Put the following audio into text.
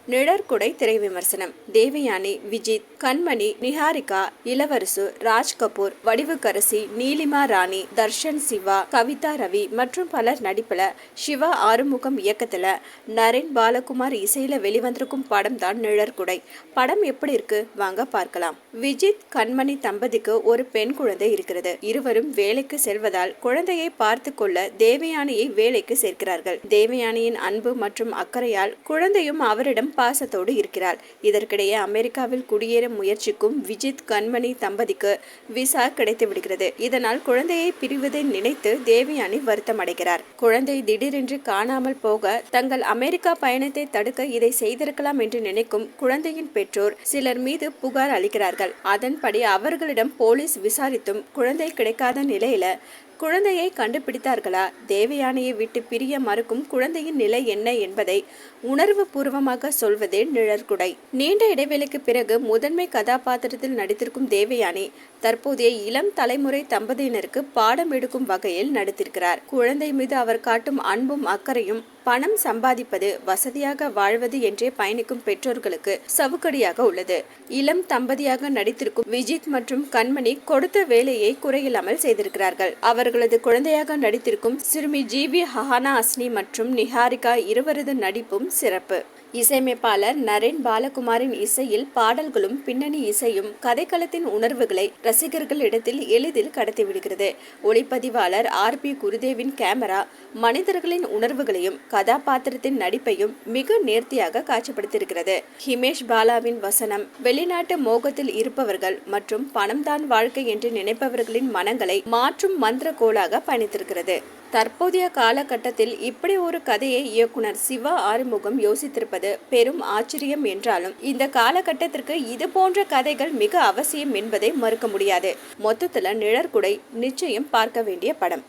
நிழற்குடை திரை விமர்சனம். தேவயானி, விஜித், கண்மணி, நிஹாரிகா, இளவரசு, ராஜ் கபூர், வடிவுக்கரசி, நீலிமா ராணி, தர்ஷன், சிவா, கவிதா ரவி மற்றும் பலர் நடிப்புல சிவா ஆறுமுகம் இயக்கத்துல நரேன் பாலகுமார் இசையில வெளிவந்திருக்கும் படம் தான் நிழற்குடை. படம் எப்படி இருக்கு வாங்க பார்க்கலாம். விஜித், கண்மணி தம்பதிக்கு ஒரு பெண் குழந்தை இருக்கிறது. இருவரும் வேலைக்கு செல்வதால் குழந்தையை பார்த்து கொள்ள தேவயானியை வேலைக்கு சேர்க்கிறார்கள். தேவயானியின் அன்பு மற்றும் அக்கறையால் குழந்தையும் அவரிடம் பாசத்தோடு இருக்கிறார். இதற்கிடையே அமெரிக்காவில் குடியேற முயற்சிக்கும் விஜித், கண்மணி தம்பதிக்கு விசா கிடைத்து விடுகிறது. இதனால் குழந்தையை பிரிவதை நினைத்து தேவயானி வருத்தம் அடைகிறார். குழந்தை திடீரென்று காணாமல் போக தங்கள் அமெரிக்கா பயணத்தை தடுக்க இதை செய்திருக்கலாம் என்று நினைக்கும் குழந்தையின் பெற்றோர் சிலர் மீது புகார் அளிக்கிறார்கள். அதன்படி அவர்களிடம் போலீஸ் விசாரித்தும் குழந்தை கிடைக்காத நிலையில குழந்தையை கண்டுபிடித்தார்களா? தேவயானியை விட்டு பிரிய மறுக்கும் குழந்தையின் நிலை என்ன என்பதை உணர்வு பூர்வமாக சொல்வதே நிழற்குடை. நீண்ட இடைவெளிக்கு பிறகு முதன்மை கதாபாத்திரத்தில் நடித்திருக்கும் தேவயானி தற்போதைய இளம் தலைமுறை தம்பதியினருக்கு பாடம் எடுக்கும் வகையில் நடித்திருக்கிறார். குழந்தை மீது அவர் காட்டும் அன்பும் அக்கறையும் பணம் சம்பாதிப்பது, வசதியாக வாழ்வது என்றே பயணிக்கும் பெற்றோர்களுக்கு சவுக்கடியாக உள்ளது. இளம் தம்பதியாக நடித்திருக்கும் விஜித் மற்றும் கண்மணி கொடுத்த வேலையை குறையில்லாமல் செய்திருக்கிறார்கள். அவர்களது குழந்தையாக நடித்திருக்கும் சிறுமி ஜிவி, ஹஹானா அஸ்னி மற்றும் நிஹாரிகா இருவரது நடிப்பும் சிறப்பு. இசையமைப்பாளர் நரேன் பாலகுமாரின் இசையில் பாடல்களும் பின்னணி இசையும் கதைக்களத்தின் உணர்வுகளை ரசிகர்களிடத்தில் எளிதில் கடத்திவிடுகிறது. ஒளிப்பதிவாளர் RP குருதேவின் கேமரா மனிதர்களின் உணர்வுகளையும் கதாபாத்திரத்தின் நடிப்பையும் மிக நேர்த்தியாக காட்சிப்படுத்தியிருக்கிறது. ஹிமேஷ் பாலாவின் வசனம் வெளிநாட்டு மோகத்தில் இருப்பவர்கள் மற்றும் பணம்தான் வாழ்க்கை என்று நினைப்பவர்களின் மனங்களை மாற்றும் மந்திர கோலாக பயணித்திருக்கிறது. தற்போதைய காலகட்டத்தில் இப்படி ஒரு கதையை இயக்குனர் சிவா ஆறுமுகம் யோசித்திருப்பது பெரும் ஆச்சரியம் என்றாலும் இந்த காலகட்டத்திற்கு இது போன்ற கதைகள் மிக அவசியம் என்பதை மறுக்க முடியாது. மொத்தத்துல நிழற்குடை நிச்சயம் பார்க்க வேண்டிய படம்.